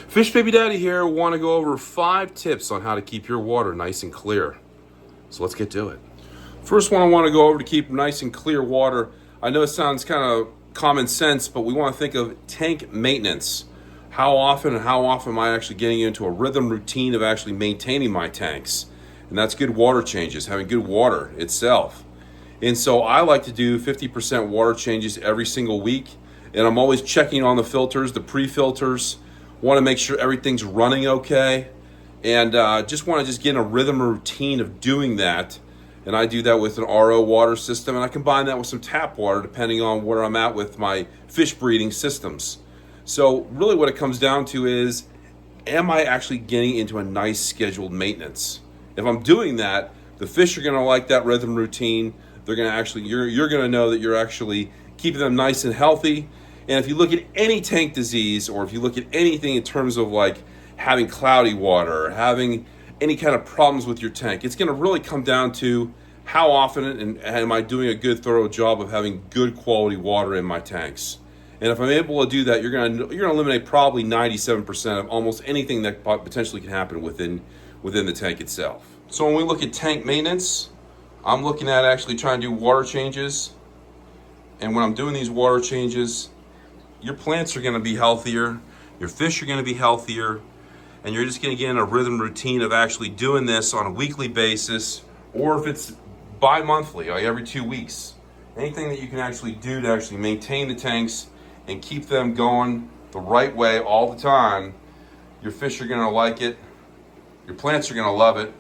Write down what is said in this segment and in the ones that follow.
Fish Baby Daddy here. Want to go over 5 tips on how to keep your water nice and clear. So let's get to it. First one I want to go over to keep nice and clear water. I know it sounds kind of common sense, but we want to think of tank maintenance. How often am I actually getting into a rhythm routine of actually maintaining my tanks? And that's good water changes, having good water itself. And so I like to do 50% water changes every single week. And I'm always checking on the filters, the pre-filters. Want to make sure everything's running okay. And just want to get in a rhythm routine of doing that. And I do that with an RO water system. And I combine that with some tap water depending on where I'm at with my fish breeding systems. So really what it comes down to is, am I actually getting into a nice scheduled maintenance? If I'm doing that, the fish are going to like that rhythm routine. They're going to actually, you're going to know that you're actually keeping them nice and healthy. And if you look at any tank disease, or if you look at anything in terms of like having cloudy water, or having any kind of problems with your tank, it's going to really come down to how often and am I doing a good thorough job of having good quality water in my tanks. And if I'm able to do that, you're going to eliminate probably 97% of almost anything that potentially can happen within the tank itself. So when we look at tank maintenance, I'm looking at actually trying to do water changes. And when I'm doing these water changes, your plants are going to be healthier, your fish are going to be healthier, and you're just going to get in a rhythm routine of actually doing this on a weekly basis, or if it's bi-monthly, like every 2 weeks. Anything that you can actually do to actually maintain the tanks and keep them going the right way all the time, your fish are going to like it, your plants are going to love it.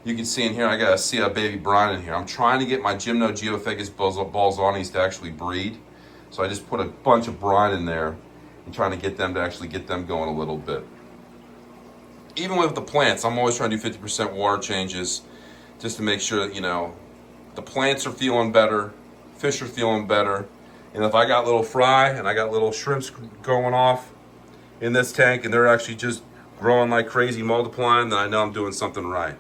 You can see in here, I got a sea baby brine in here. I'm trying to get my Gymnogeophagus balzonis to actually breed. So I just put a bunch of brine in there and trying to get them going a little bit. Even with the plants, I'm always trying to do 50% water changes just to make sure that, the plants are feeling better, fish are feeling better. And if I got little fry and I got little shrimps going off in this tank and they're actually just growing like crazy, multiplying, then I know I'm doing something right.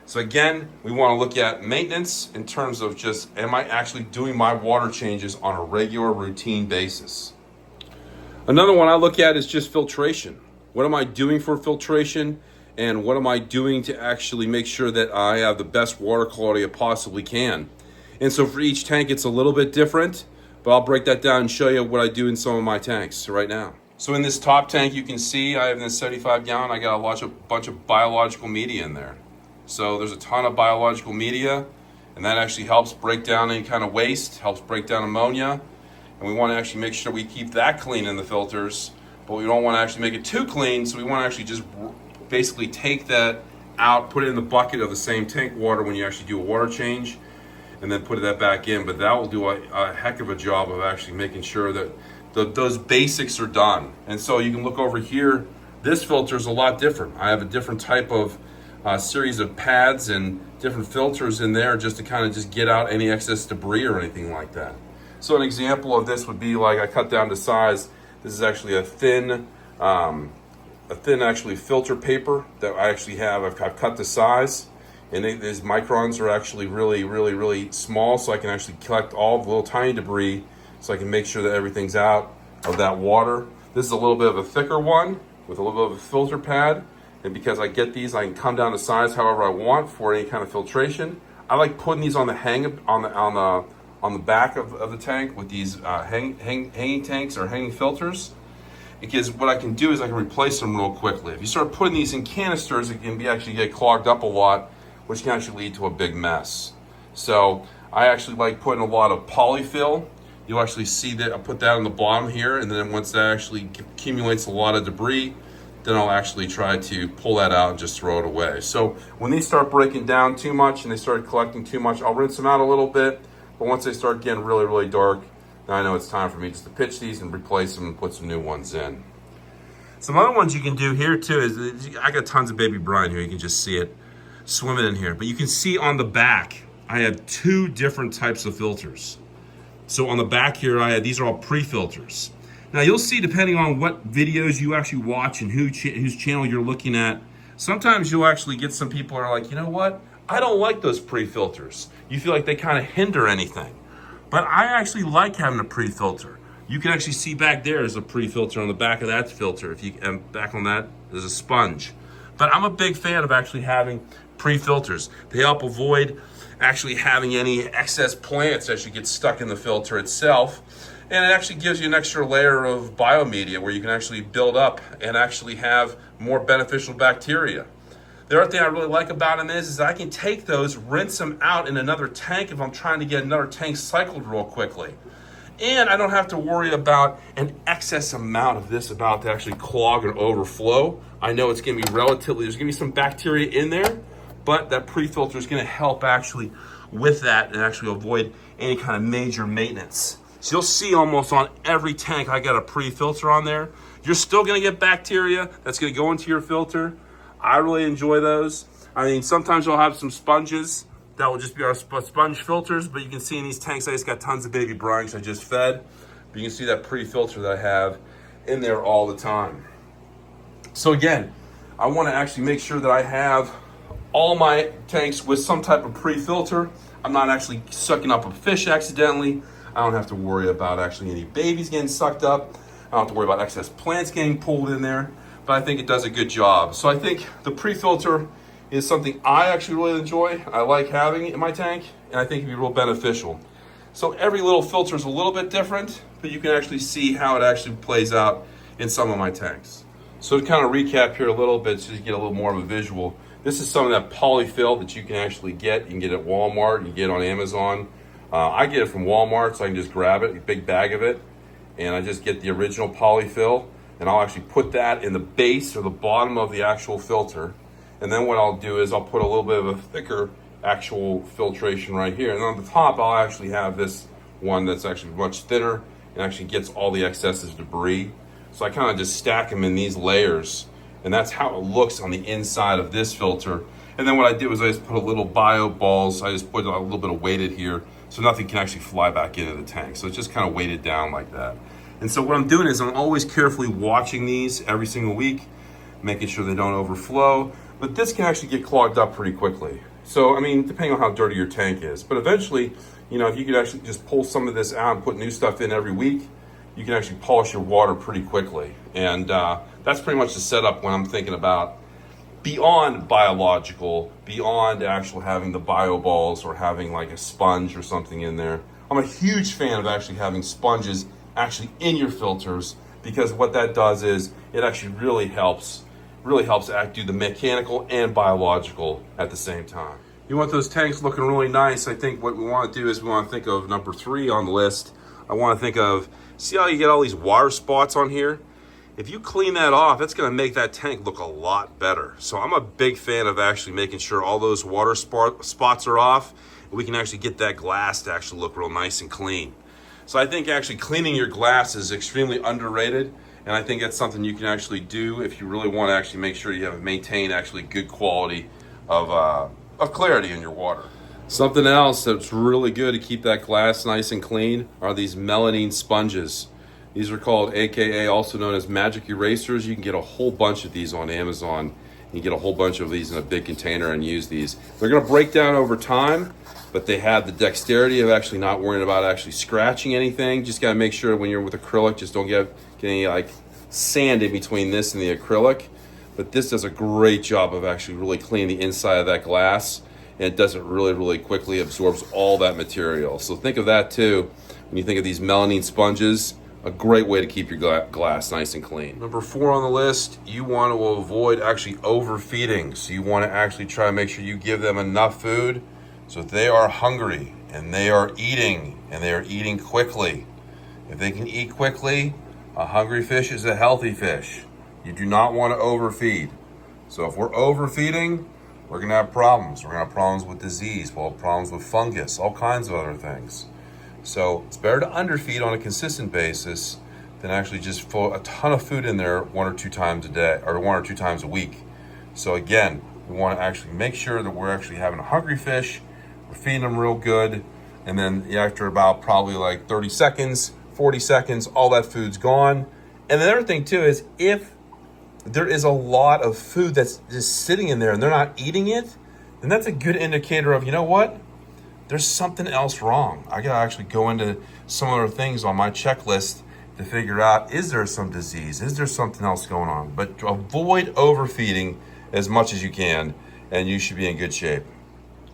So again, we want to look at maintenance in terms of just, am I actually doing my water changes on a regular routine basis? Another one I look at is just filtration. What am I doing for filtration? And what am I doing to actually make sure that I have the best water quality I possibly can? And so for each tank, it's a little bit different, but I'll break that down and show you what I do in some of my tanks right now. So in this top tank, you can see I have this 75 gallon, I got a bunch of biological media in there. So there's a ton of biological media, and that actually helps break down any kind of waste, helps break down ammonia. And we want to actually make sure we keep that clean in the filters, but we don't want to actually make it too clean. So we want to actually just basically take that out, put it in the bucket of the same tank water when you actually do a water change, and then put that back in. But that will do a heck of a job of actually making sure that those basics are done. And so you can look over here, this filter is a lot different. I have a different type of series of pads and different filters in there just to kind of just get out any excess debris or anything like that. So an example of this would be like I cut down to size. This is actually a thin actually filter paper that I actually have. I've cut to size, and these microns are actually really small, so I can actually collect all the little tiny debris, so I can make sure that everything's out of that water. This is a little bit of a thicker one with a little bit of a filter pad. And because I get these, I can come down to size however I want for any kind of filtration. I like putting these on the back of the tank with these hanging tanks or hanging filters, because what I can do is I can replace them real quickly. If you start putting these in canisters, it can actually get clogged up a lot, which can actually lead to a big mess. So I actually like putting a lot of polyfill. You'll actually see that I put that on the bottom here, and then once that actually accumulates a lot of debris, then I'll actually try to pull that out and just throw it away. So when these start breaking down too much and they start collecting too much, I'll rinse them out a little bit. But once they start getting really dark, then I know it's time for me just to pitch these and replace them and put some new ones in. Some other ones you can do here too is, I got tons of baby brine here. You can just see it swimming in here. But you can see on the back, I have 2 different types of filters. So on the back here, these are all pre-filters. Now you'll see, depending on what videos you actually watch and whose channel you're looking at, sometimes you'll actually get some people who are like, you know what? I don't like those pre-filters. You feel like they kind of hinder anything. But I actually like having a pre-filter. You can actually see back there is a pre-filter on the back of that filter. If you and back on that, there's a sponge. But I'm a big fan of actually having pre-filters. They help avoid actually having any excess plants as you get stuck in the filter itself. And it actually gives you an extra layer of biomedia where you can actually build up and actually have more beneficial bacteria. The other thing I really like about them is I can take those, rinse them out in another tank if I'm trying to get another tank cycled real quickly. And I don't have to worry about an excess amount of this about to actually clog and overflow. I know it's gonna be there's gonna be some bacteria in there, but that pre-filter is gonna help actually with that and actually avoid any kind of major maintenance. So you'll see almost on every tank I got a pre-filter on there. You're still gonna get bacteria that's gonna go into your filter. I really enjoy those. I mean, sometimes you'll have some sponges that will just be our sponge filters, but you can see in these tanks, I just got tons of baby brines I just fed. But you can see that pre-filter that I have in there all the time. So again, I wanna actually make sure that I have all my tanks with some type of pre-filter. I'm not actually sucking up a fish accidentally. I don't have to worry about actually any babies getting sucked up. I don't have to worry about excess plants getting pulled in there, but I think it does a good job. So I think the pre-filter is something I actually really enjoy. I like having in my tank, and I think it'd be real beneficial. So every little filter is a little bit different, but you can actually see how it actually plays out in some of my tanks. So to kind of recap here a little bit so you get a little more of a visual, this is some of that polyfill that you can actually get. You can get at Walmart, you can get on Amazon. I get it from Walmart, so I can just grab it, a big bag of it, and I just get the original polyfill, and I'll actually put that in the base or the bottom of the actual filter. And then what I'll do is I'll put a little bit of a thicker actual filtration right here. And on the top, I'll actually have this one that's actually much thinner and actually gets all the excesses debris. So I kind of just stack them in these layers, and that's how it looks on the inside of this filter. And then what I did was I just put a little bio balls. I just put a little bit of weighted here so nothing can actually fly back into the tank. So it's just kind of weighted down like that. And so what I'm doing is I'm always carefully watching these every single week, making sure they don't overflow. But this can actually get clogged up pretty quickly. So, I mean, depending on how dirty your tank is. But eventually, you know, if you could actually just pull some of this out and put new stuff in every week, you can actually polish your water pretty quickly. And that's pretty much the setup when I'm thinking about beyond biological, beyond actual having the bio balls or having like a sponge or something in there. I'm a huge fan of actually having sponges actually in your filters, because what that does is it actually really helps do the mechanical and biological at the same time. You want those tanks looking really nice. I think what we want to do is we want to think of number 3 on the list. I want to think of, see how you get all these water spots on here? If you clean that off, it's going to make that tank look a lot better. So I'm a big fan of actually making sure all those water spots are off, and we can actually get that glass to actually look real nice and clean. So I think actually cleaning your glass is extremely underrated, and I think that's something you can actually do if you really want to actually make sure you have maintained actually good quality of clarity in your water. Something else that's really good to keep that glass nice and clean are these melamine sponges. These are called, AKA, also known as magic erasers. You can get a whole bunch of these on Amazon. You can get a whole bunch of these in a big container and use these. They're gonna break down over time, but they have the dexterity of actually not worrying about actually scratching anything. Just gotta make sure when you're with acrylic, just don't get any like sand in between this and the acrylic. But this does a great job of actually really cleaning the inside of that glass, and it does it really, really quickly, absorbs all that material. So think of that too when you think of these melamine sponges. A great way to keep your glass nice and clean. Number 4 on the list, you want to avoid actually overfeeding. So you want to actually try to make sure you give them enough food so if they are hungry and they are eating quickly. If they can eat quickly, a hungry fish is a healthy fish. You do not want to overfeed. So if we're overfeeding, we're going to have problems. We're going to have problems with disease. We'll have problems with fungus, all kinds of other things. So it's better to underfeed on a consistent basis than actually just put a ton of food in there 1 or 2 times a day, or 1 or 2 times a week. So again, we want to actually make sure that we're actually having a hungry fish, we're feeding them real good, and then after about probably like 30 seconds, 40 seconds, all that food's gone. And the other thing too is if there is a lot of food that's just sitting in there and they're not eating it, then that's a good indicator of, you know what? There's something else wrong. I gotta actually go into some other things on my checklist to figure out, is there some disease? Is there something else going on? But avoid overfeeding as much as you can, and you should be in good shape.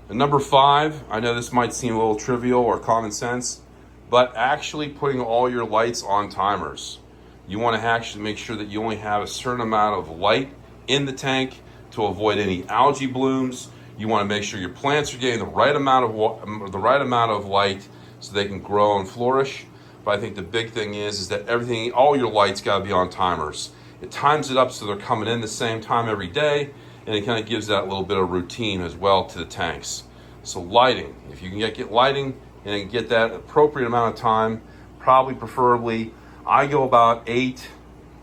And number 5, I know this might seem a little trivial or common sense, but actually putting all your lights on timers. You want to actually make sure that you only have a certain amount of light in the tank to avoid any algae blooms. You want to make sure your plants are getting the right amount of light so they can grow and flourish. But I think the big thing is that all your lights got to be on timers. It times it up so they're coming in the same time every day, and it kind of gives that little bit of routine as well to the tanks. So lighting, if you can get lighting and get that appropriate amount of time, preferably, I go about 8-9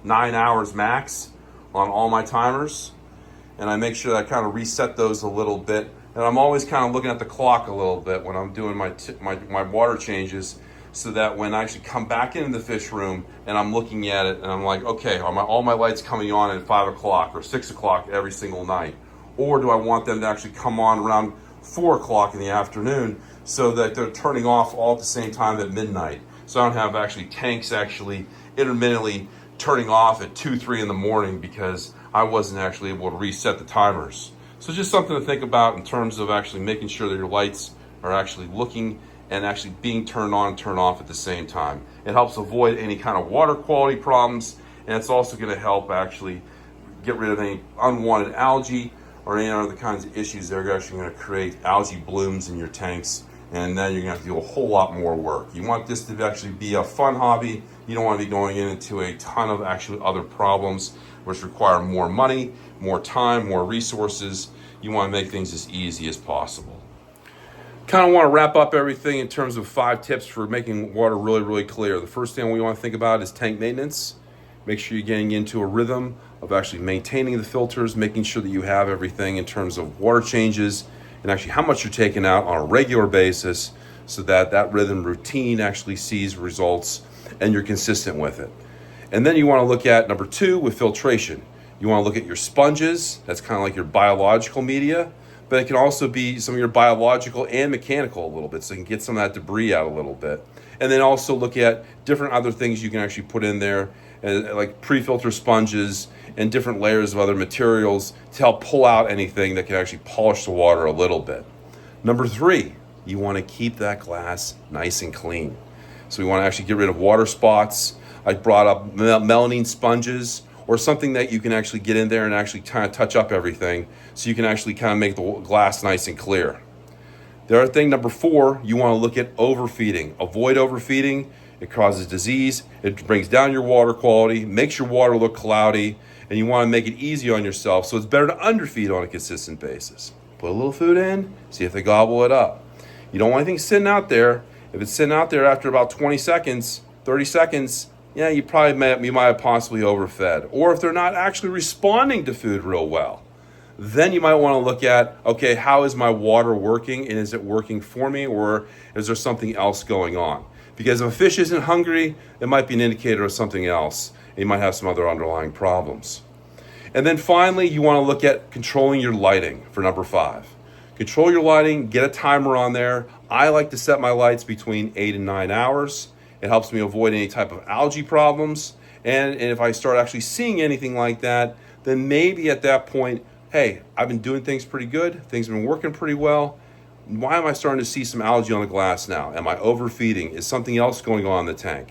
hours max on all my timers, and I make sure that I kind of reset those a little bit. And I'm always kind of looking at the clock a little bit when I'm doing my water changes, so that when I actually come back into the fish room and I'm looking at it and I'm like, okay, are all my lights coming on at 5 o'clock or 6 o'clock every single night? Or do I want them to actually come on around 4 o'clock in the afternoon so that they're turning off all at the same time at midnight? So I don't have actually tanks actually intermittently turning off at 2-3 in the morning because I wasn't actually able to reset the timers. So just something to think about in terms of actually making sure that your lights are actually looking and actually being turned on and turned off at the same time. It helps avoid any kind of water quality problems, and it's also going to help actually get rid of any unwanted algae or any other kinds of issues that are actually going to create algae blooms in your tanks, and then you're going to have to do a whole lot more work. You want this to actually be a fun hobby. You don't want to be going into a ton of actually other problems which require more money, more time, more resources. You want to make things as easy as possible. Kind of want to wrap up everything in terms of 5 tips for making water really, really clear. The first thing we want to think about is tank maintenance. Make sure you're getting into a rhythm of actually maintaining the filters, making sure that you have everything in terms of water changes and actually how much you're taking out on a regular basis, so that that rhythm routine actually sees results and you're consistent with it. And then you want to look at number 2 with filtration. You want to look at your sponges. That's kind of like your biological media, but it can also be some of your biological and mechanical a little bit, so you can get some of that debris out a little bit. And then also look at different other things you can actually put in there, like pre-filter sponges and different layers of other materials to help pull out anything that can actually polish the water a little bit. Number 3, you want to keep that glass nice and clean. So we want to actually get rid of water spots. I brought up melamine sponges, or something that you can actually get in there and actually kind of touch up everything so you can actually kind of make the glass nice and clear. The other thing, number 4, you want to look at overfeeding. Avoid overfeeding. It causes disease. It brings down your water quality, makes your water look cloudy, and you want to make it easy on yourself. So it's better to underfeed on a consistent basis. Put a little food in, see if they gobble it up. You don't want anything sitting out there. If it's sitting out there after about 20 seconds, 30 seconds, yeah, you might have possibly overfed. Or if they're not actually responding to food real well, then you might want to look at, okay, how is my water working, and is it working for me, or is there something else going on? Because if a fish isn't hungry, it might be an indicator of something else, and you might have some other underlying problems. And then finally, you want to look at controlling your lighting for number 5. Control your lighting, get a timer on there. I like to set my lights between 8 and 9 hours. It helps me avoid any type of algae problems. And if I start actually seeing anything like that, then maybe at that point, hey, I've been doing things pretty good. Things have been working pretty well. Why am I starting to see some algae on the glass now? Am I overfeeding? Is something else going on in the tank?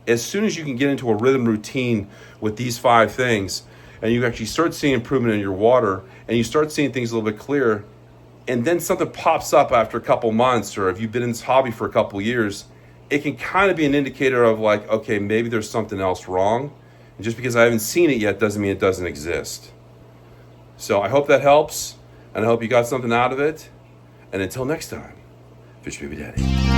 As soon as you can get into a rhythm routine with these 5 things, and you actually start seeing improvement in your water, and you start seeing things a little bit clearer, and then something pops up after a couple months, or if you've been in this hobby for a couple years, it can kind of be an indicator of like, okay, maybe there's something else wrong. And just because I haven't seen it yet doesn't mean it doesn't exist. So I hope that helps, and I hope you got something out of it. And until next time, Fish Baby Daddy.